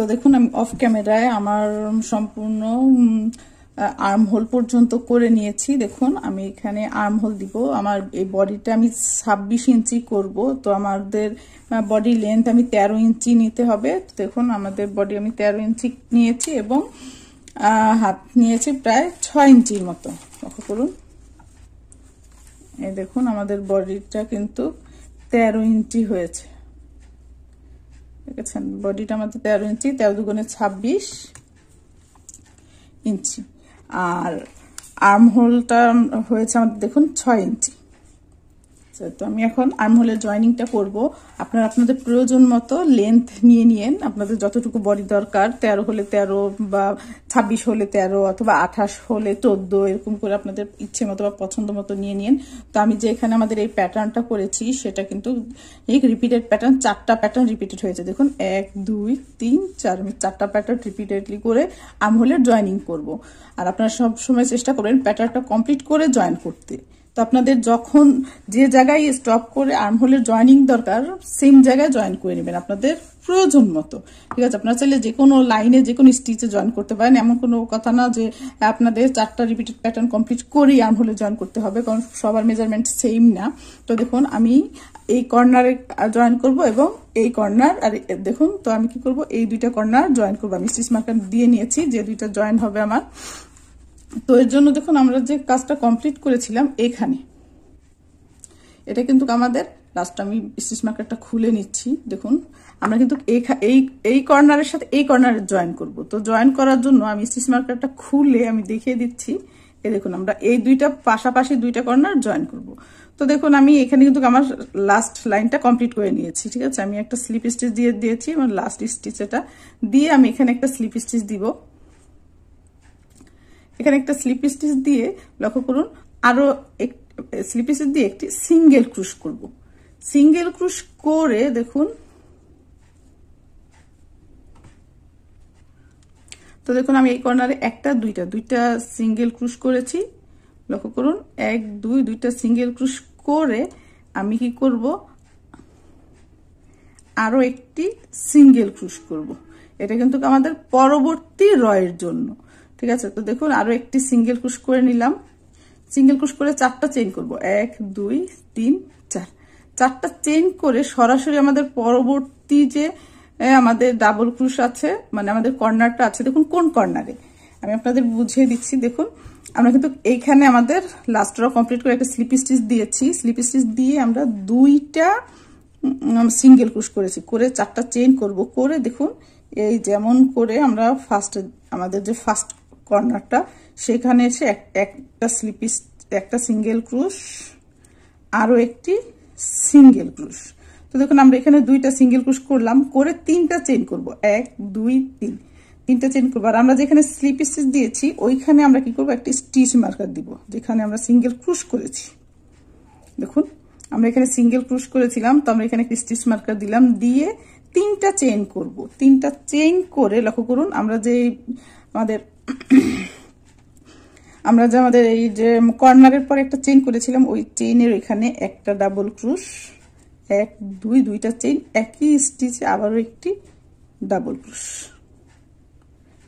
তো দেখুন আমি অফ ক্যামেরায় আমার সম্পূর্ণ আর্ম হোল পর্যন্ত করে নিয়েছি। দেখুন আমি এখানে আর্ম হোল দিব। আমার এই বডিটা আমি 26 ইঞ্চি করব, তো আমাদের বডি লেন্থ আমি 13 ইঞ্চি নিতে হবে। দেখুন আমাদের বডি আমি 13 ইঞ্চি নিয়েছি এবং হাত নিয়েছি প্রায় 6 ইঞ্চির মতো। লক্ষ্য করুন, এই দেখুন আমাদের বডিটা কিন্তু 13 ইঞ্চি হয়েছে। দেখেছেন বডিটা আমাদের 13 ইঞ্চি, 13 দুগুণে 26 ইঞ্চি। আর আর্ম হোলটা হয়েছে আমাদের দেখুন 6 ইঞ্চি। তো আমি এখন আর্ম হোলের জয়েনিংটা করব। আপনারা আপনাদের প্রয়োজন মতো লেন্থ নিয়ে নিন, আপনাদের যতটুকু বডি দরকার, 13 হলে 13 বা 26 হলে 13 অথবা 28 হলে 14, এরকম করে আপনাদের ইচ্ছে মতো বা পছন্দ মতো নিয়ে নিন। তো আমি যে এখানে আমাদের এই প্যাটার্নটা করেছি সেটা কিন্তু এই রিপিটেড প্যাটার্ন, 4টা প্যাটার্ন রিপিটেড হয়েছে। দেখুন 1 2 3 4, আমি 4টা প্যাটার্ন রিপিটেডলি করে আর্ম হোলের জয়েনিং করব। আর আপনারা সব সময় চেষ্টা করবেন প্যাটার্নটা কমপ্লিট করে জয়েন করতে। তো আপনাদের যখন যে জায়গায় স্টপ করে আর্ম হোলের জয়েনিং দরকার সেম জায়গায় জয়েন করে নেবেন আপনাদের প্রয়োজন মতো, ঠিক আছে। আপনারা চাইলে যে কোনো লাইনে যে কোনো স্টিচে জয়েন করতে পারেন, এমন কোনো কথা না যে আপনাদের 4টা রিপিটেড প্যাটার্ন কমপ্লিট করেই আর্ম হোলে জয়েন করতে হবে, কারণ সবার মেজারমেন্ট সেম না। তো দেখুন আমি এই কর্নারে জয়েন করব এবং এই কর্নার, আর দেখুন তো আমি কি করব, এই দুইটা কর্নার জয়েন করবো। আমি স্টিচ মার্কার দিয়ে নিয়েছি যে দুইটা জয়েন হবে আমার। তো এর জন্য দেখুন আমরা যে কাজটা কমপ্লিট করেছিলাম এখানে, এটা কিন্তু আমাদের লাস্ট, আমি স্টিচ মার্কারটা খুলে নিচ্ছি। দেখুন আমরা কিন্তু এই কর্নারের সাথে এই কর্নারে জয়েন করব। তো জয়েন করার জন্য আমি স্টিচ মার্কারটা খুলে আমি দেখিয়ে দিচ্ছি। এই দেখুন আমরা এই দুইটা পাশাপাশি দুইটা কর্নার জয়েন করব। তো দেখুন আমি এখানে কিন্তু আমার লাস্ট লাইনটা কমপ্লিট করে নিয়েছি, ঠিক আছে। আমি একটা স্লিপ স্টিচ দিয়ে দিয়েছি, আমার লাস্ট স্টিচ এটা দিয়ে আমি এখানে একটা স্লিপ স্টিচ দিব। এখানে একটা স্লিপ স্টিচ দিয়ে লক্ষ্য করুন, আরো স্লিপ স্টিচ দিয়ে একটি সিঙ্গেল ক্রুশ করব। সিঙ্গেল ক্রুশ করে দেখুন, তো দেখুন আমি এই কর্নারে একটা দুইটা সিঙ্গেল ক্রুশ করেছি। লক্ষ্য করুন 1 2 দুইটা সিঙ্গেল ক্রুশ করে আমি কি করব, আরো একটি সিঙ্গেল ক্রুশ করব। এটা কিন্তু আমাদের পরবর্তী রয়ের জন্য, ঠিক আছে। তো দেখুন আরো একটি সিঙ্গেল ক্রুশ করে নিলাম। সিঙ্গেল ক্রুশ করে 4টা চেইন করব, 1 2 3 4। 4টা চেইন করে সরাসরি আমাদের পরবর্তী যে আমাদের ডাবল ক্রুশ আছে, মানে আমাদের কর্নারটা আছে, দেখুন কোন কর্নারে আমি আপনাদের বুঝিয়ে দিচ্ছি। দেখুন আমরা কিন্তু এইখানে আমাদের লাস্ট র কমপ্লিট করে একটা স্লিপ স্টিচ দিয়েছি। স্লিপ স্টিচ দিয়ে আমরা দুইটা সিঙ্গেল ক্রুশ করেছি, করে 4টা চেইন করব। করে দেখুন এই যেমন করে আমরা আমাদের যে ফার্স্ট কর্নারটা সেখানে এসে একটা সিঙ্গেল ক্রুশ, আরো একটি সিঙ্গেল ক্রুশ। তো দেখুন আমরা এখানে দুইটা সিঙ্গেল ক্রুশ করলাম, করে 3টা চেইন করব, 1 2 3, 3টা চেইন করবো। আর আমরা যেখানে স্লিপ স্টিচ দিয়েছি ওইখানে আমরা কি করবো, একটা স্টিচ মার্কার দিব যেখানে আমরা সিঙ্গেল ক্রুশ করেছি। দেখুন আমরা এখানে সিঙ্গেল ক্রুশ করেছিলাম, তো আমরা এখানে একটা স্টিচ মার্কার দিলাম, দিয়ে 3টা চেইন করব। 3টা চেইন করে লক্ষ্য করুন আমরা যে আমাদের এই যে কর্নারের পর একটা চেইন করেছিলাম, ওই চেইনের এখানে একটা ডাবল ক্রুশ, 1 2 দুইটা চেইন, একই স্টিচে আবারও একটি ডাবল ক্রুশ।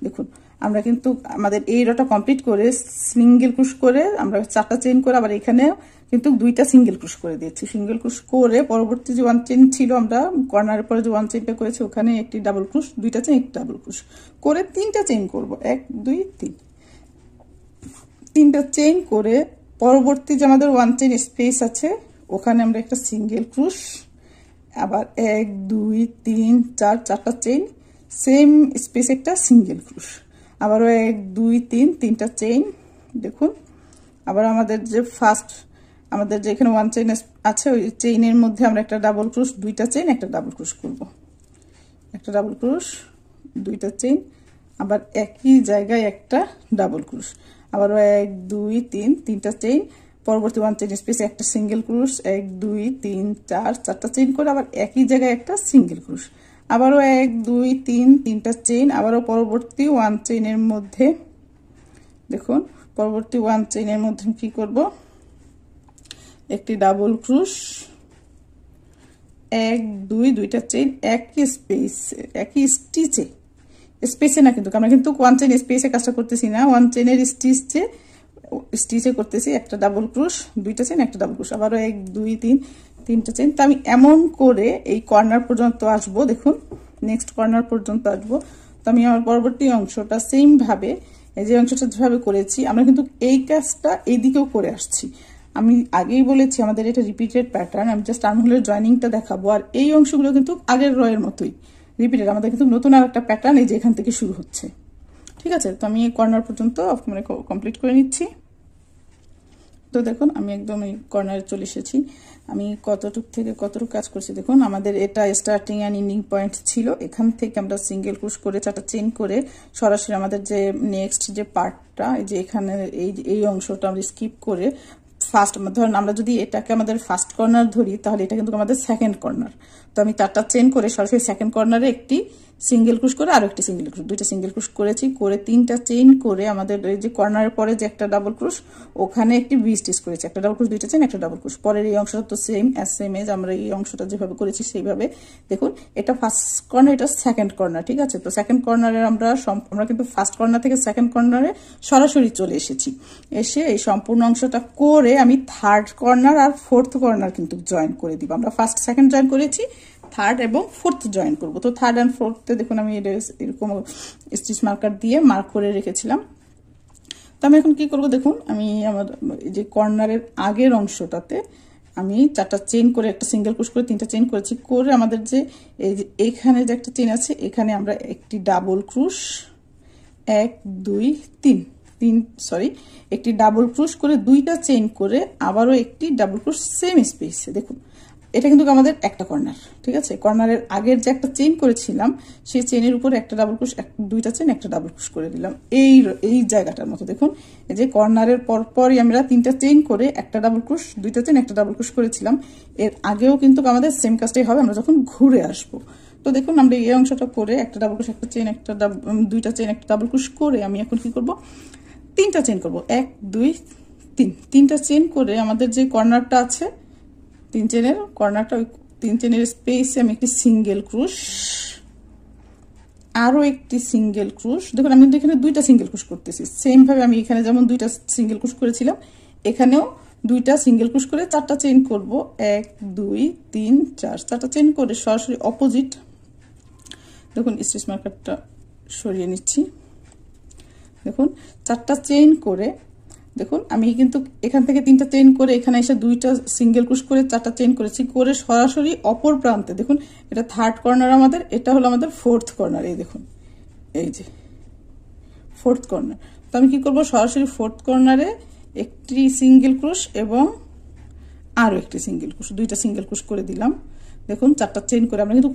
দেখুন আমরা কিন্তু আমাদের এই রটা কমপ্লিট করে সিঙ্গেল ক্রুশ করে আমরা 4টা চেইন করে আবার এখানে কিন্তু দুইটা সিঙ্গেল ক্রুশ করে দিয়েছি। সিঙ্গেল ক্রুশ করে পরবর্তী যে 1 চেইন ছিল, আমরা কর্নারের পরে যে 1 চেইনটা করেছি ওখানে একটি ডাবল ক্রুশ, দুইটা চেইন একটি ডাবল ক্রুশ করে 3টা চেইন করব, 1 2 3। 3টা চেইন করে পরবর্তী যে আমাদের 1 চেইন স্পেস আছে ওখানে আমরা একটা সিঙ্গেল ক্রুশ, আবার 1 2 3 4, 4টা চেইন, সেম স্পেস একটা সিঙ্গেল ক্রুশ, আবারও 1 2 3, 3টা চেইন। দেখুন আবার আমাদের যে আমাদের যে এখানে 1 চেইন আছে ওই চেইনের মধ্যে আমরা একটা ডাবল ক্রুশ, দুইটা চেইন একটা ডাবল ক্রুশ করব, একটা ডাবল ক্রুশ, দুইটা চেইন, আবার একই জায়গায় একটা ডাবল ক্রুশ, আবারও 1 2 3, 3টা চেইন, পরবর্তী 1 চেইন স্পেসে একটা সিঙ্গেল ক্রুশ, 1 2 3 4, 4টা চেইন করে আবার একই জায়গায় একটা সিঙ্গেল ক্রুশ, আবারও 1 2 3, 3টা চেইন, আবারও পরবর্তী 1 চেইনের মধ্যে দেখুন পরবর্তী 1 চেইনের মধ্যে কি করব, একটি ডাবল ক্রুশ, 1 2 দুইটা চেইন একই স্পেস একই স্টিচে স্পেসে না, কিন্তু আমরা কিন্তু ওয়ান চেন স্পেসে কাজটা করতেছি না, ওয়ান চেনের স্টিচে করতেছি। একটা ডাবল ক্রোশ, দুইটা চেন, একটা ডাবল ক্রোশ, আবারও 1 2 3 তিনটা চেন। তো আমি এমন করে এই কর্নার পর্যন্ত আসবো, দেখুন নেক্সট কর্নার পর্যন্ত আসবো। তো আমি আমার পরবর্তী অংশটা সেম ভাবে, এই যে অংশটা যেভাবে করেছি আমরা কিন্তু এই কাজটা এইদিকেও করে আসছি। আমি আগেই বলেছি আমাদের এটা রিপিটেড প্যাটার্ন, আমি জাস্ট আর্মহোলের জয়েনিংটা দেখাবো। আর এই অংশগুলো কিন্তু আগের রয়ের মতোই রিপিটেড, আমাদের কিন্তু নতুন আর একটা প্যাটার্ন এই যে এখান থেকে শুরু হচ্ছে। ঠিক আছে, তো আমি এই কর্নার পর্যন্ত মানে কমপ্লিট করে নিচ্ছি। তো দেখুন আমি একদম এই কর্নারে চলে এসেছি। আমি কতটুক থেকে কতটুক কাজ করছি দেখুন। আমাদের এটা স্টার্টিং অ্যান্ড এন্ডিং পয়েন্ট ছিল, এখান থেকে আমরা সিঙ্গেল ক্রোশ করে 4টা চেইন করে সরাসরি আমাদের যে নেক্সট যে পার্টটা, এই যে এখানে এই অংশটা আমরা স্কিপ করে ফার্স্ট, ধরুন আমরা যদি এটাকে আমাদের ফার্স্ট কর্নার ধরি তাহলে এটা কিন্তু আমাদের সেকেন্ড কর্নার। তো আমি 4টা চেইন করে সরাসরি সেকেন্ড কর্নারে একটি সিঙ্গেল ক্রোশ করে আরো একটি সিঙ্গেল ক্রোশ, দুইটা সিঙ্গেল ক্রোশ করেছি, করে 3টা চেইন করে আমাদের এই যে কর্নারের পরে যে একটা ডাবল ক্রোশ ওখানে একটি ভি স্টিচ করেছি, একটা ডাবল ক্রোশ, দুইটা চেইন, একটা ডাবল ক্রোশ। পরের এই অংশটা তো সেম এজ আমরা এই অংশটা যেভাবে করেছি সেইভাবে। দেখুন এটা ফার্স্ট কর্নার, এটা সেকেন্ড কর্নার। ঠিক আছে, তো সেকেন্ড কর্নারে আমরা কিন্তু ফার্স্ট কর্নার থেকে সেকেন্ড কর্নারে সরাসরি চলে এসেছি। এসে এই সম্পূর্ণ অংশটা করে আমি থার্ড কর্নার আর ফোর্থ কর্নার কিন্তু জয়েন করে দিব। আমরা ফার্স্ট সেকেন্ড জয়েন করেছি, থার্ড এবং ফোর্থ জয়েন করব। তো থার্ড অ্যান্ড ফোর্থে দেখুন আমি এরকম স্টিচ মার্কার দিয়ে মার্ক করে রেখেছিলাম। তো আমি এখন কি করব দেখুন, আমি আমার যে কর্নারের আগের অংশটাতে আমি 4টা চেইন করে একটা সিঙ্গেল ক্রোশ করে 3টা চেইন করেছি, করে আমাদের যে এই যে এখানে যে একটা চেইন আছে এখানে আমরা একটি ডাবল ক্রোশ 1 2 3 একটি ডাবল ক্রোশ করে 2টা চেইন করে আবারও একটি ডাবল ক্রোশ সেম স্পেসে। দেখুন এটা কিন্তু আমাদের একটা কর্নার। ঠিক আছে, কর্নারের আগের যে একটা চেইন করেছিলাম সেই চেইনের উপরে একটা ডাবল ক্রোশ, 2টা চেইন, একটা ডাবল ক্রোশ করে দিলাম এই জায়গাটার মতো। দেখুন এই যে কর্নারের পরপরই আমরা 3টা চেইন করে একটা ডাবল ক্রোশ, 2টা চেইন, একটা ডাবল ক্রোশ করেছিলাম। এর আগেও কিন্তু আমাদের সেম কাজটাই হবে আমরা যখন ঘুরে আসবো। তো দেখুন আমরা এই অংশটা করে একটা ডাবল ক্রোশ, একটা চেইন, দুইটা চেইন, একটা ডাবল ক্রোশ করে আমি এখন কি করব, 3টা চেইন করব, 1 2 3, 3টা চেইন করে আমাদের যে কর্নারটা আছে 3 চেইনের কর্নারটা, ওই 3 চেইনের স্পেসে আমি একটি সিঙ্গেল ক্রোশ, আরো একটি সিঙ্গেল ক্রোশ। দেখুন আমি কিন্তু এখানে 2টা সিঙ্গেল ক্রোশ করতেছি, সেম ভাবে আমি এখানে যেমন 2টা সিঙ্গেল ক্রোশ করেছিলাম এখানেও 2টা সিঙ্গেল ক্রোশ করে 4টা চেইন করব, 1 2 3 4, 4টা চেইন করে সরাসরি অপোজিট। দেখুন স্টিচ মার্কারটা সরিয়ে নিচ্ছি। দেখুন 4টা চেইন করে, দেখুন আমি কিন্তু এখান থেকে 3টা চেইন করে এখানে এসে 2টা সিঙ্গেল ক্রোশ করে 4টা চেইন করেছি, করে সরাসরি অপর প্রান্তে, দেখুন এটা থার্ড কর্নার আমাদের, এটা হলো আমাদের ফোর্থ কর্নার। এই দেখুন এই যে ফোর্থ কর্নার। তো আমি কি করব, সরাসরি ফোর্থ কর্নারে একটি সিঙ্গেল ক্রোশ এবং আরো একটি সিঙ্গেল ক্রোশ, 2টা সিঙ্গেল ক্রোশ করে দিলাম। দেখুন 4টা চেইন করে আমরা কিন্তু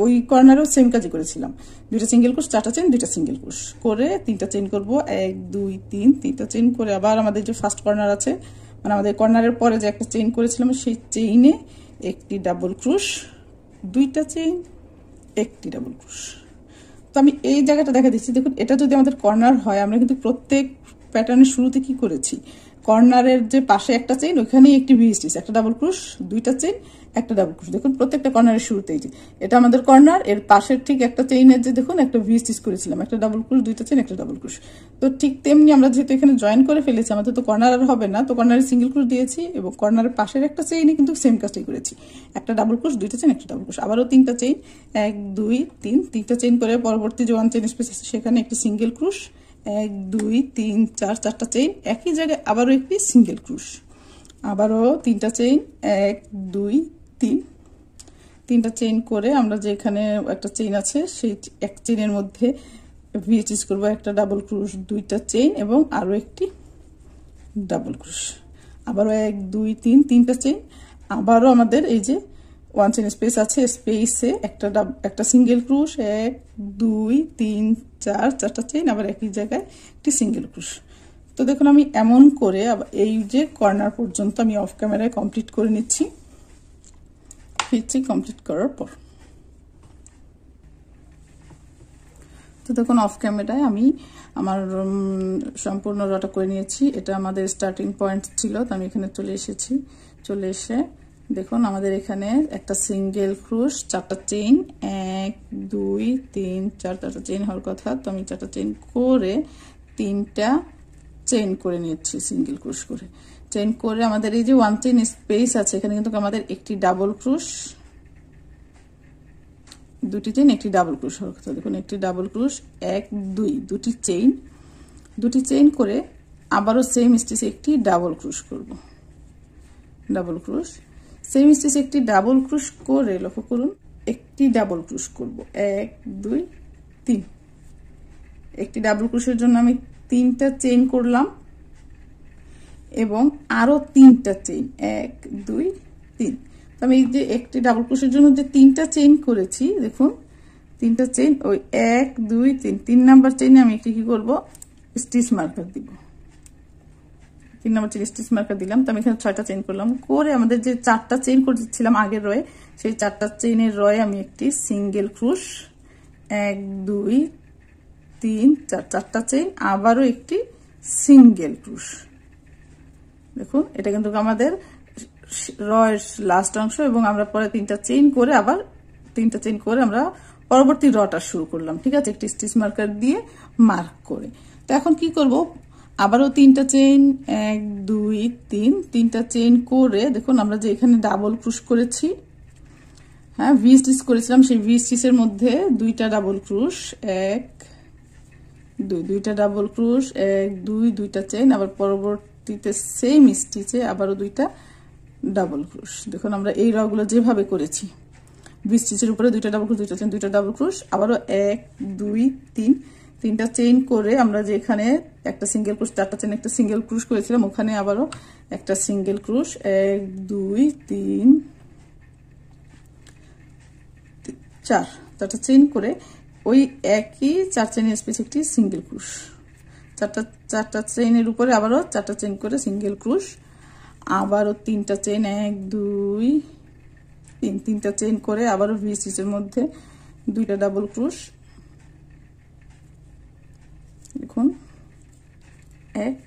ওই কর্নারেও সেম কাজই করেছিলাম, 2টা সিঙ্গেল ক্রোশ, 4টা চেইন, 2টা সিঙ্গেল ক্রোশ করে 3টা চেইন করব, 1 2 3, 3টা চেইন করে আবার আমাদের যে ফার্স্ট কর্নার আছে, মানে আমাদের কর্নারের পরে যে একটা চেইন করেছিলাম সেই চেইনে একটি ডাবল ক্রোশ, 2টা চেইন, একটি ডাবল ক্রোশ। তো আমি এই জায়গাটা দেখা দিচ্ছি। দেখুন এটা যদি আমাদের কর্নার হয়, আমরা কিন্তু প্রত্যেক প্যাটার্নের শুরুতে কি করেছি, কর্নারের যে পাশে একটা চেইন ওইখানেই একটি ভি স্টিচ, একটা ডাবল ক্রোশ, 2টা চেইন, একটা ডাবল ক্রোশ। দেখুন প্রত্যেকটা কর্নারের শুরুতেই যে এটা আমাদের কর্নার, এর পাশের ঠিক একটা চেইনের যে দেখুন একটা ভি স্টিচ করেছিলাম, একটা ডাবল ক্রোশ, 2টা চেইন, একটা ডাবল ক্রোশ। তো ঠিক তেমনি আমরা যেহেতু এখানে জয়েন করে ফেলেছি, আমাদের তো কর্নার আর হবে না, তো কর্নারে সিঙ্গেল ক্রোশ দিয়েছি এবং কর্নারের পাশের একটা চেইনে কিন্তু সেম কাজটাই করেছি, একটা ডাবল ক্রোশ, 2টা চেইন, একটা ডাবল ক্রোশ, আবারও 3টা চেইন, 1 2 3, 3টা চেইন করে পরবর্তী যে ওয়ান চেইন স্পেস আছে সেখানে একটি সিঙ্গেল ক্রোশ, 1 2 3 4, 4টা চেইন, একই জায়গায় আবারও একটি সিঙ্গেল ক্রোশ, আবারও 3টা চেইন, 1 2 3, 3টা চেইন করে আমরা যে এখানে একটা চেইন আছে সেই এক চেইনের মধ্যে ভি স্টিচ করব, একটা ডাবল ক্রোশ, 2টা চেইন এবং আরো একটি ডাবল ক্রোশ, আবারও 1 2 3, 3টা চেইন, আবারও আমাদের এই যে ওয়ান চেইন স্পেস আছে, স্পেসে একটা সিঙ্গেল ক্রোশ, 1 2 3 4, 4টা চেইন, আবার একই জায়গায় একটি সিঙ্গেল ক্রোশ। তো দেখুন আমি এমন করে এই যে কর্নার পর্যন্ত আমি অফ ক্যামেরায় কমপ্লিট করে নিচ্ছি। কমপ্লিট করার পর তো দেখুন অফ ক্যামেরায় আমি আমার সম্পূর্ণ রটা করে নিয়েছি। এটা আমাদের স্টার্টিং পয়েন্ট ছিল, তো আমি এখানে চলে এসেছি, চলে এসে দেখুন আমাদের এখানে একটা সিঙ্গেল ক্রুশ, 4টা চেইন, 1 2 3 4, 4টা চেইন হওয়ার কথা। তো আমি 4টা চেইন করে 3টা চেইন করে নিচ্ছি, সিঙ্গেল ক্রুশ করে। চেইন করে আমাদের এই যে 1 চেইন স্পেস আছে এখানে কিন্তু আমাদের একটি ডাবল ক্রুশ, দুটি চেইন, একটি ডাবল ক্রুশ হওয়ার কথা। দেখুন একটি ডাবল ক্রুশ, 1 2, দুটি চেইন করে আবারও সেম স্টিচে একটি ডাবল ক্রুশ করব। ডাবল ক্রুশ, সেম স্টিচে একটি ডাবল ক্রুশ করে লক্ষ্য করুন একটি ডাবল ক্রুশ করব। 1 2 3, একটি ডাবল ক্রুশের জন্য আমি 3টা চেইন করলাম এবং আরো 3টা চেইন, 1 2 3। তো আমি এই যে একটি ডাবল ক্রোশের জন্য যে 3টা চেইন করেছি, দেখুন 3টা চেইন, ওই 1 2 3, 3 নাম্বার চেইনে আমি একটি কি করব, স্টিচ মার্কার দিব। 3 নাম্বার চেইন স্টিচ মার্কার দিলাম। তো আমি এখানে 6টা চেইন করলাম, করে আমাদের যে 4টা চেইন করেছিলাম আগের রয়ে, সেই 4টা চেইনের রয়ে আমি একটি সিঙ্গেল ক্রুশ, 1 2 3 4, 4টা চেইন, আবারও একটি সিঙ্গেল ক্রুশ। দেখুন এটা কিন্তু আমাদের রয়ের লাস্ট অংশ, এবং আমরা পরে 3টা চেইন করে আবার 3টা চেইন করে আমরা পরবর্তী রটা শুরু করলাম। ঠিক আছে, একটি স্টিচ মার্কার দিয়ে মার্ক করে। তো এখন কি করব, আবারও 3টা চেইন, 1 2 3, 3টা চেইন করে দেখুন আমরা যে এখানে ডাবল ক্রুশ করেছি, হ্যাঁ ভি স্টিচ করেছিলাম, সেই ভি স্টিচের মধ্যে 2টা ডাবল ক্রুশ, 1 2, 2টা ডাবল ক্রুশ, 1 2, 2টা চেইন, আবার পরবর্তীতে সেম স্টিচে আবারও 2টা ডাবল ক্রুশ। দেখুন আমরা এই রগুলো যেভাবে করেছি, ভি স্টিচের উপরে 2টা ডাবল ক্রুশ, 2টা চেইন, 2টা ডাবল ক্রুশ, আবারও 1 2 3, 3টা চেইন করে আমরা যে এখানে একটা সিঙ্গেল ক্রুশ, 4টা চেইন একটা সিঙ্গেল ক্রুশ করেছিলাম, ওখানে আবারও একটা সিঙ্গেল ক্রুশ, 1 2 3 4, 4টা চেইন করে ওই একই 4 চেইনের স্পেসে একটি সিঙ্গেল ক্রুশ, 4টা চেইনের উপরে আবারও 4টা চেইন করে সিঙ্গেল ক্রুশ, আবারও 3টা চেইন, 1 2 3, 3টা চেইন করে আবারও ভি স্টিচের মধ্যে 2টা ডাবল ক্রুশ। দেখুন 1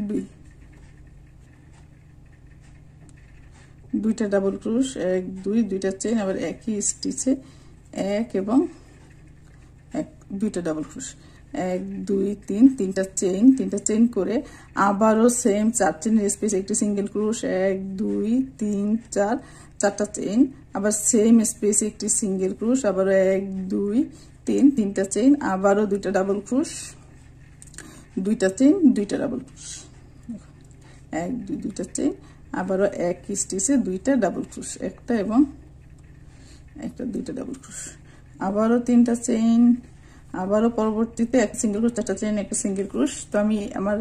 2, 2টা ডাবল ক্রুশ, 1 2, 2টা চেইন, আবার একই স্টিচে 1 এবং 1, 2টা ডাবল ক্রুশ, 1 2 3, 3টা চেইন, 3টা চেইন করে আবারও সেম 4 চেইনের স্পেসে একটি সিঙ্গেল ক্রুশ, 1 2 3 4, 4টা চেইন, আবার সেম স্পেসে একটি সিঙ্গেল ক্রুশ, আবারও 1 2 3, 3টা চেইন, আবারও 2টা ডাবল ক্রুশ, 2টা চেইন, 2টা ডাবল ক্রুশ, 1 2, 2টা চেইন, আবারও একই স্টিচে 2টা ডাবল ক্রুশ, একটা এবং একটা, 2টা ডাবল ক্রুশ, আবারও 3টা চেইন, আবারও পরবর্তীতে এক সিঙ্গেল ক্রুশ, 4টা চেইন, একটা সিঙ্গেল ক্রুশ। তো আমি আমার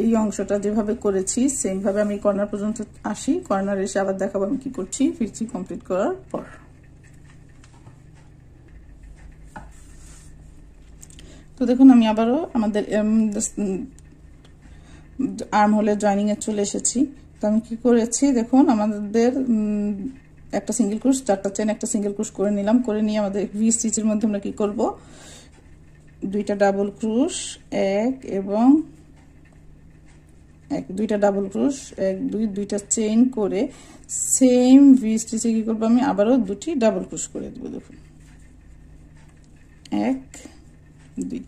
এই অংশটা যেভাবে করেছি সেম ভাবে আমি কর্নার পর্যন্ত আসি, কর্নার এসে আবার দেখাবো আমি কি করছি ফিরছি কমপ্লিট করার পর। তো দেখুন আমি আবারও আমাদের আর্ম হোলের জয়েনিং এ চলে এসেছি। তো আমি কি করেছি দেখুন, আমাদের একটা সিঙ্গেল ক্রুশ, 4টা চেইন, একটা সিঙ্গেল ক্রুশ করে নিলাম, করে নিয়ে আমাদের ভি স্টিচের মধ্যে আমরা কি করব, 2টা ডাবল ক্রুশ, 1 এবং 1, 2টা ডাবল ক্রুশ, 1 2, 2টা চেইন করে সেম ভি স্টিচে কি করব, আমি আবারও 2টি ডাবল ক্রুশ করে দেব। দেখুন 1 2,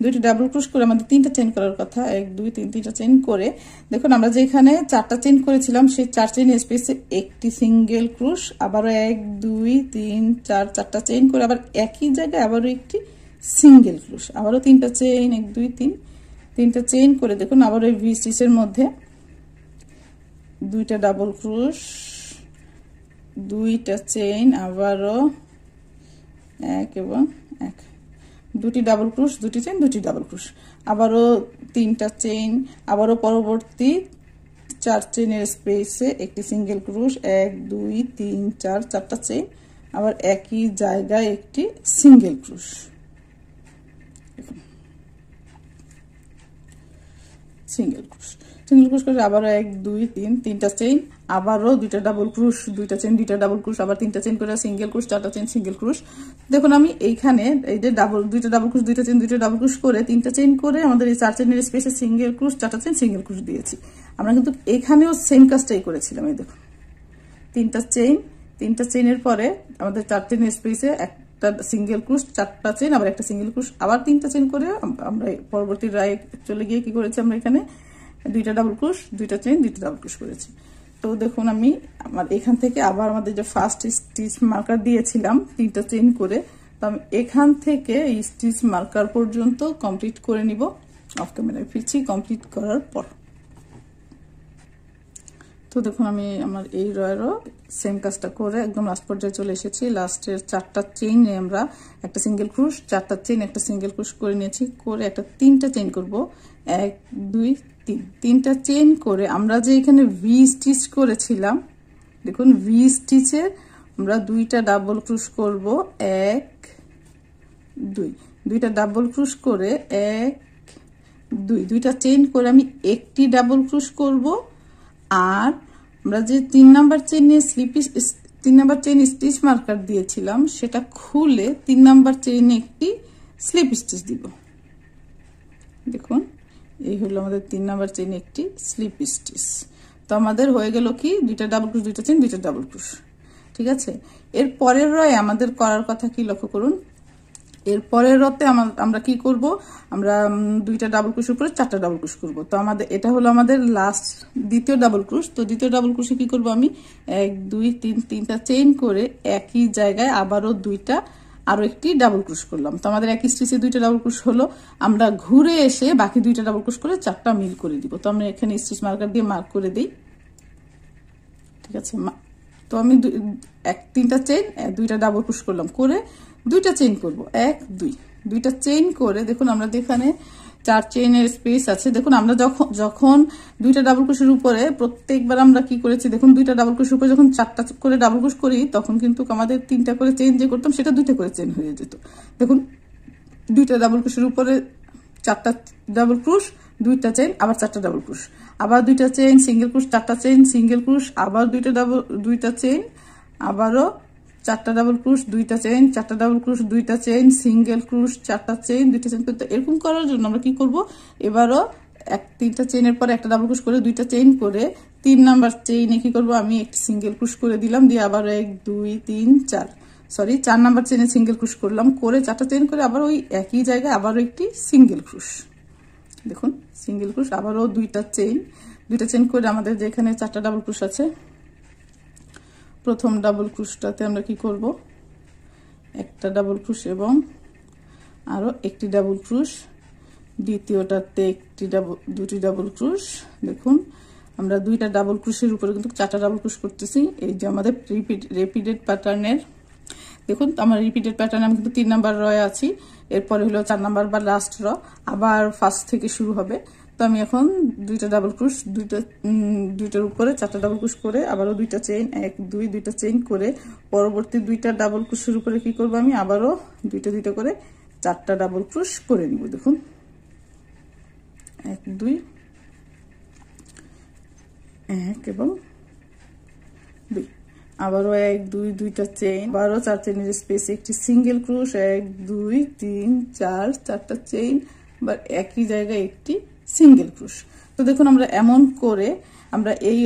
2টি ডাবল ক্রুশ করে আমাদের 3টা চেইন করার কথা, 1 2 3, 3টা চেইন করে দেখুন আমরা যে এখানে 4টা চেইন করেছিলাম সেই 4 চেইন স্পেসে একটি সিঙ্গেল ক্রুশ, আবারও 1 2 3 4, 4টা চেইন করে আবার একই জায়গায় আবারও একটি সিঙ্গেল ক্রুশ, আবারও 3টা চেইন, 1 2 3, 3টা চেইন করে দেখুন আবার ওই ভি স্টিচের মধ্যে 2টা ডাবল ক্রুশ, 2টা চেইন, আবারও 1 এবং 1, 2টি ডাবল ক্রুশ, 2টি চেইন, 2টি ডাবল ক্রুশ, আবারও 3টা চেইন, আবারও পরবর্তী 4 চেইনের স্পেসে একটি সিঙ্গেল ক্রুশ, 1 2 3 4, 4টা চেইন, আবার একই জায়গায় একটি সিঙ্গেল ক্রুশ। সিঙ্গেল ক্রুশ, সিঙ্গেল ক্রুশ করে আবারও 1 2 3, 3টা চেইন, আবারও দুইটা ডাবল ক্রুশ, দুইটা চেন, দুইটা ডাবল ক্রুশ, আবার তিনটা চেন করে সিঙ্গেল ক্রুশ, চারটা চেন সিঙ্গেল ক্রুশ। দেখুন আমি এইখানে এই যে দুইটা ডাবল ক্রুশ, দুইটা চেন, দুইটা ডাবল ক্রুশ করে তিনটা চেন করে আমাদের এই 4 চেনের স্পেসে সিঙ্গেল ক্রুশ, চারটা চেন সিঙ্গেল ক্রুশ দিয়েছি। আমরা কিন্তু এখানেও সেম কাজটাই করেছিলাম। এই দেখুন তিনটা চেনের পরে আমাদের 4 চেনের স্পেসে একটা সিঙ্গেল ক্রুশ, চারটা চেন, আবার একটা সিঙ্গেল ক্রুশ, আবার তিনটা চেন করে আমরা পরবর্তী রায়ে চলে গিয়ে কি করেছি, আমরা এখানে দুইটা ডাবল ক্রুশ, দুইটা চেন, দুইটা ডাবল ক্রুশ করেছি। তো দেখুন আমি আমার এখান থেকে আবার আমাদের যে ফার্স্ট স্টিচ মার্কার দিয়েছিলাম তিনটা চেন করে, তো আমি এখান থেকে এই স্টিচ মার্কার পর্যন্ত কমপ্লিট করে নিব। অফ ক্যামেরায় ফিরছি কমপ্লিট করার পর। তো দেখুন আমি আমার এই রয়েরও সেম কাজটা করে একদম লাস্ট পর্যায়ে চলে এসেছি। লাস্টের 4টা চেইনে আমরা একটা সিঙ্গেল ক্রুশ, 4টা চেইন, একটা সিঙ্গেল ক্রুশ করে নিয়েছি। করে একটা 3টা চেইন করব, 1 2 3, 3টা চেইন করে আমরা যে এখানে ভি স্টিচ করেছিলাম, দেখুন ভি স্টিচে আমরা 2টা ডাবল ক্রুশ করব, 1 2, 2টা ডাবল ক্রুশ করে 1 2, 2টা চেইন করে আমি একটি ডাবল ক্রুশ করব। আর আমরা যে 3 নাম্বার চেইনে 3 নাম্বার চেইন স্টিচ মার্কার দিয়েছিলাম সেটা খুলে 3 নাম্বার চেইনে একটি স্লিপ স্টিচ দিব। দেখুন এই হলো আমাদের 3 নাম্বার চেইনে একটি স্লিপ স্টিচ। তো আমাদের হয়ে গেল কি 2টা ডাবল ক্রুশ, 2টা চেইন, 2টা ডাবল ক্রুশ। ঠিক আছে, এর পরের রয়ে আমাদের করার কথা কি লক্ষ্য করুন। এর পরের রতে আমরা কি করব, আমরা 2টা ডাবল ক্রুশের উপরে 4টা ডাবল ক্রুশ করব। তো আমাদের এটা হলো আমাদের লাস্ট দ্বিতীয় ডাবল ক্রুশ। তো দ্বিতীয় ডাবল ক্রুশে কি করব, আমি 1 2 3, 3টা চেইন করে একই জায়গায় আবারও আরো একটি ডাবল ক্রুশ করলাম। তো আমাদের একই স্টিচে 2টা ডাবল ক্রুশ হলো। আমরা ঘুরে এসে বাকি 2টা ডাবল ক্রুশ করে 4টা মিল করে দিব। তো আমরা এখানে স্টিচ মার্কার দিয়ে মার্ক করে দিই। ঠিক আছে, তো আমি 3টা চেইন, 2টা ডাবল ক্রুশ করলাম, করে 2টা চেইন করব, 1 2, 2টা চেইন করে দেখুন আমরা এখানে 4 চেইনের স্পেস আছে। দেখুন আমরা যখন 2টা ডাবল ক্রুশের উপরে প্রত্যেকবার আমরা কি করেছি, দেখুন 2টা ডাবল ক্রুশের উপরে যখন 4টা করে ডাবল ক্রুশ করি তখন কিন্তু আমাদের 3টা করে চেইন যে করতাম সেটা 2টা করে চেইন হয়ে যেত। দেখুন 2টা ডাবল ক্রুশের উপরে 4টা ডাবল ক্রুশ, 2টা চেইন, আবার 4টা ডাবল ক্রুশ, আবার 2টা চেইন সিঙ্গেল ক্রুশ, 4টা চেইন সিঙ্গেল ক্রুশ, আবার 2টা চেইন, আবারও 4টা ডাবল ক্রুশ, 2টা চেইন, 4টা ডাবল ক্রুশ, 2টা চেইন সিঙ্গেল ক্রুশ, 4টা চেইন, 2টা চেইন। এরকম করার জন্য আমরা কি করব, এবারও 3টা চেইনের পরে একটা ডাবল ক্রুশ করে 2টা চেইন করে 3 নাম্বার চেইনে কি করব, আমি একটি সিঙ্গেল ক্রুশ করে দিলাম, দিয়ে আবার 1 2 3 4 নাম্বার চেইনে সিঙ্গেল ক্রুশ করলাম, করে 4টা চেইন করে আবার ওই একই জায়গায় আবারও একটি সিঙ্গেল ক্রুশ। দেখুন সিঙ্গেল ক্রুশ, আবারও 2টা চেইন করে আমাদের যেখানে 4টা ডাবল ক্রুশ আছে, প্রথম ডাবল ক্রুশটাতে আমরা কি করব, একটা ডাবল ক্রুশ এবং আরো একটি ডাবল ক্রুশ, দ্বিতীয়টাতে দুটি ডাবল ক্রুশ। দেখুন আমরা 2টা ডাবল ক্রুশের উপরে কিন্তু 4টা ডাবল ক্রুশ করতেছি। এই যে আমাদের রিপিটেড প্যাটার্নের, দেখুন আমার রিপিটেড প্যাটার্নে আমি কিন্তু 3 নাম্বার রয়ে আছি, এরপরে হলো 4 নাম্বার বা লাস্ট র, আবার ফার্স্ট থেকে শুরু হবে। তো আমি এখন 2টা ডাবল ক্রুশ, 2টার উপরে 4টা ডাবল ক্রুশ করে আবারও 2টা চেইন, 1 2, 2টা চেইন করে পরবর্তী 2টা ডাবল ক্রুশের উপরে কি করব, আমি আবারও 2টা করে 4টা ডাবল ক্রুশ করে নিব। দেখুন 1 2 1 এবং 2, আবারও 1 2, 2টা চেইন, আবারও 4 চেইনের স্পেসে একটি সিঙ্গেল ক্রুশ, 1 2 3 4, 4টা চেইন, বা একই জায়গায় একটি সিঙ্গেল ক্রুশ। তো দেখুন আমরা এমন করে আমরা এই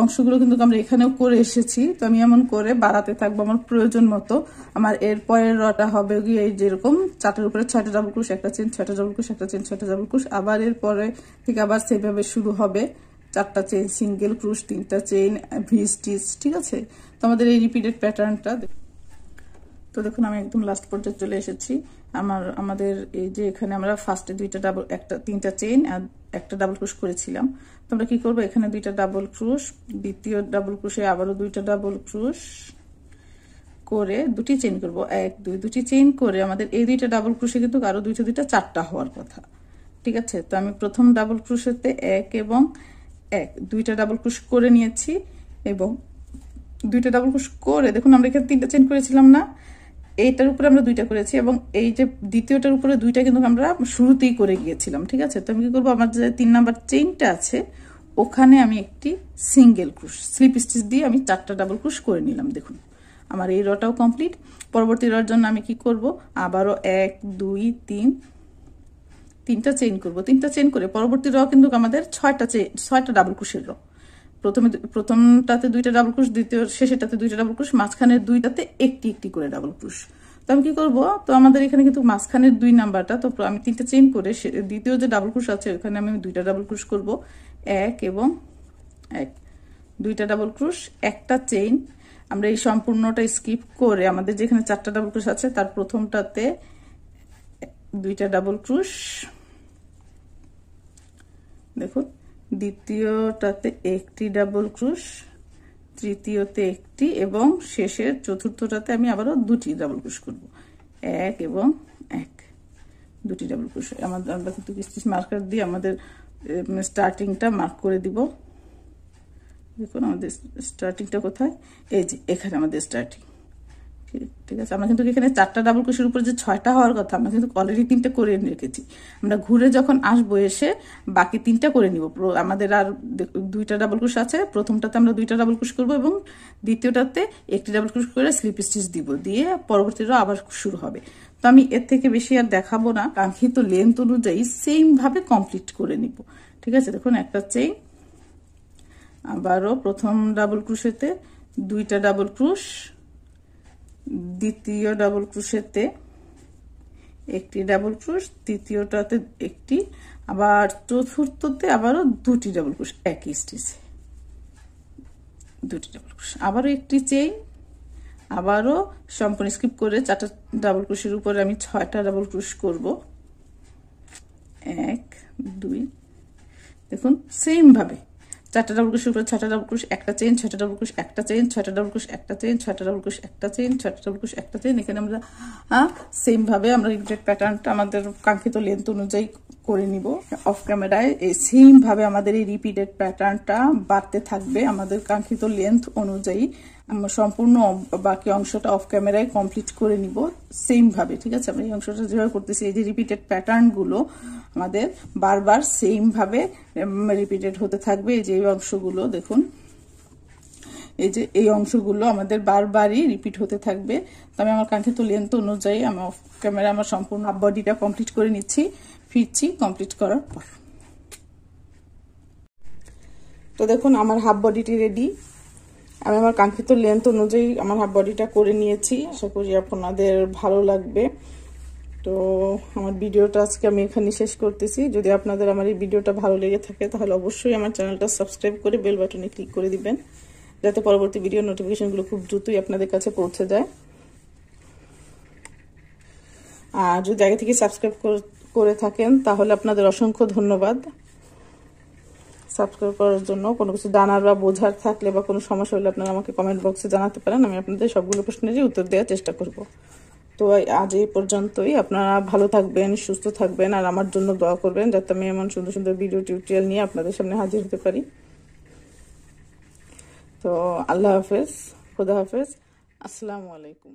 অংশগুলো কিন্তু আমরা এখানেও করে এসেছি। তো আমি এমন করে বাড়াতে থাকবো আমার প্রয়োজন মতো। আমার এর পরের রটা হবে গিয়ে এই যেরকম 4টার উপরে 6টা ডাবল ক্রুশ, একটা চেইন, 6টা ডাবল ক্রুশ, একটা চেইন, 6টা ডাবল ক্রুশ, আবার এর পরে থেকে আবার সেভাবে শুরু হবে, 4টা চেইন সিঙ্গেল ক্রুশ, 3টা চেইন ভি স্টিচ। ঠিক আছে, তো আমাদের এই রিপিটেড প্যাটার্নটা। তো দেখুন আমি একদম লাস্ট পর্যায়ে চলে এসেছি। আমাদের এই যে এখানে আমরা ফার্স্টে 3টা চেইন আর একটা ডাবল ক্রুশ করেছিলাম। তো আমরা কি করব, এখানে 2টা ডাবল ক্রুশ, দ্বিতীয় ডাবল ক্রুশে আবারও 2টা ডাবল ক্রুশ করে 2টি চেইন করব, 1 2, 2টি চেইন করে আমাদের এই 2টা ডাবল ক্রুশে কিন্তু আরো 2টা 4টা হওয়ার কথা। ঠিক আছে, তো আমি প্রথম ডাবল ক্রুশেতে 1 এবং 1, 2টা ডাবল ক্রুশ করে নিয়েছি এবং 2টা ডাবল ক্রুশ করে দেখুন আমরা এখানে 3টা চেইন করেছিলাম না, এইটার উপরে আমরা 2টা করেছি এবং এই যে দ্বিতীয়টার উপরে 2টা কিন্তু আমরা শুরুতেই করে গিয়েছিলাম। ঠিক আছে, তো আমি কি করবো, আমার যে 3 নাম্বার চেইনটা আছে ওখানে আমি একটি সিঙ্গেল ক্রুশ স্লিপ স্টিচ দিয়ে আমি 4টা ডাবল ক্রুশ করে নিলাম। দেখুন আমার এই রটাও কমপ্লিট। পরবর্তী রর জন্য আমি কি করব, আবারও 1 2 3 তিনটা চেইন করব। 3টা চেইন করে পরবর্তী র কিন্তু আমাদের 6টা ডাবল ক্রুশের র। প্রথমটাতে 2টা ডাবল ক্রুশ, দ্বিতীয় শেষেরটাতে 2টা ডাবল ক্রুশ, মাঝখানের 2টাতে একটি একটি করে ডাবল ক্রুশ। তো আমি কি করব, তো আমাদের এখানে কিন্তু মাঝখানের 2 নাম্বারটা, তো আমি 3টা চেইন করে দ্বিতীয় যে ডাবল ক্রুশ আছে ওখানে আমি 2টা ডাবল ক্রুশ করব, 1 এবং 1, 2টা ডাবল ক্রুশ, একটা চেইন। আমরা এই সম্পূর্ণটা স্কিপ করে আমাদের যেখানে 4টা ডাবল ক্রুশ আছে তার প্রথমটাতে 2টা ডাবল ক্রুশ, দেখুন দ্বিতীয়টাতে একটি ডাবল ক্রুশ, তৃতীয়তে একটি, এবং শেষের চতুর্থটাতে আমি আবারও 2টি ডাবল ক্রুশ করব, 1 এবং 1, 2টি ডাবল ক্রুশ। আমরা কিন্তু স্টিচ মার্কার দিয়ে আমাদের স্টার্টিংটা মার্ক করে দিব। দেখুন আমাদের স্টার্টিংটা কোথায়, এই যে এখানে আমাদের স্টার্টিং। ঠিক আছে, আমরা কিন্তু এখানে 4টা ডাবল ক্রোশের উপর যে 6টা হওয়ার কথা, আমরা কিন্তু অলরেডি 3টে করে রেখেছি। আমরা ঘুরে যখন আসবো এসে বাকি 3টা করে নিব। আমাদের আর 2টা ডাবল ক্রোশ আছে, প্রথমটাতে আমরা 2টা ডাবল ক্রোশ করব এবং দ্বিতীয়টাতে একটি ডাবল ক্রোশ করে স্লিপ স্টিচ দিব, দিয়ে পরবর্তীটা আবার শুরু হবে। তো আমি এর থেকে বেশি আর দেখাবো না, কাঙ্ক্ষিত লেন্থ অনুযায়ী সেম ভাবে কমপ্লিট করে নিব। ঠিক আছে, দেখুন একটা চেইন, আবারও প্রথম ডাবল ক্রোশেতে 2টা ডাবল ক্রোশ, দ্বিতীয় ডাবল ক্রোশেতে একটি ডাবল ক্রোশ, তৃতীয়টাতে একটি, আবার চতুর্থতে আবারও 2টি ডাবল ক্রোশ একই স্টিচে, 2টি ডাবল ক্রোশ, আবারও একটি চেইন, আবারও সম্পূর্ণ স্কিপ করে 4টা ডাবল ক্রোশের উপরে আমি 6টা ডাবল ক্রোশ করব, 1 2, দেখুন সেম ভাবে 4টা ডাবল ক্রোশের উপরে 6টা ডাবল ক্রোশ, একটা চেইন, 6টা ডাবল ক্রোশ, একটা চেইন, 6টা ডাবল ক্রোশ, একটা চেইন, 6টা ডাবল ক্রোশ, একটা চেইন, 6টা ডাবল ক্রোশ, একটা চেইন। এখানে আমরা সেম ভাবে আমরা রিপিটেড প্যাটার্নটা আমাদের কাঙ্ক্ষিত লেন্থ অনুযায়ী করে নিব। অফ ক্যামেরায় এই সেম ভাবে আমাদের এই রিপিটেড প্যাটার্নটা বাড়তে থাকবে আমাদের কাঙ্ক্ষিত লেন্থ অনুযায়ী। আমরা সম্পূর্ণ বাকি অংশটা অফ ক্যামেরায় কমপ্লিট করে নিব সেম ভাবে। ঠিক আছে, আমরা এই অংশটা যেভাবে করতেছি, এই যে রিপিটেড প্যাটার্ন গুলো আমাদের বারবার সেম ভাবে রিপিটেড হতে থাকবে। এই যে এই অংশগুলো দেখুন, এই যে এই অংশগুলো আমাদের বারবারই রিপিট হতে থাকবে। তো আমি আমার কাঙ্ক্ষিত লেন্থ অনুযায়ী আমি অফ ক্যামেরা আমার সম্পূর্ণ হাফ বডিটা কমপ্লিট করে নিচ্ছি, ফিরছি কমপ্লিট করার পর। তো দেখুন আমার হাফ বডিটি রেডি। আমি আমার কাঙ্ক্ষিত লেন্থ অনুযায়ী আমার হাফ বডিটা করে নিয়েছি। আশা করি আপনাদের ভালো লাগবে। তো আমার ভিডিওটা আজকে আমি এখানে শেষ করতেছি। যদি আপনাদের আমার এই ভিডিওটা ভালো লেগে থাকে তাহলে অবশ্যই আমার চ্যানেলটা সাবস্ক্রাইব করে বেল বাটনে ক্লিক করে দিবেন, যাতে পরবর্তী ভিডিও নোটিফিকেশনগুলো খুব দ্রুতই আপনাদের কাছে পৌঁছে যায়। আর যদি আগে থেকে সাবস্ক্রাইব করে থাকেন তাহলে আপনাদের অসংখ্য ধন্যবাদ সাবস্ক্রাইব করার জন্য। কোনো কিছু জানার বা বোঝার থাকলে বা কোনো সমস্যা হলে আপনারা আমাকে কমেন্ট বক্সে জানাতে পারেন, আমি আপনাদের সবগুলো প্রশ্নেরই উত্তর দেওয়ার চেষ্টা করব। তো আজ এই পর্যন্তই। আপনারা ভালো থাকবেন, সুস্থ থাকবেন, আর আমার জন্য দোয়া করবেন যাতে আমি এমন সুন্দর সুন্দর ভিডিও টিউটোরিয়াল নিয়ে আপনাদের সামনে হাজির হতে পারি। তো আল্লাহ হাফেজ, খুদা হাফেজ, আসসালামু আলাইকুম।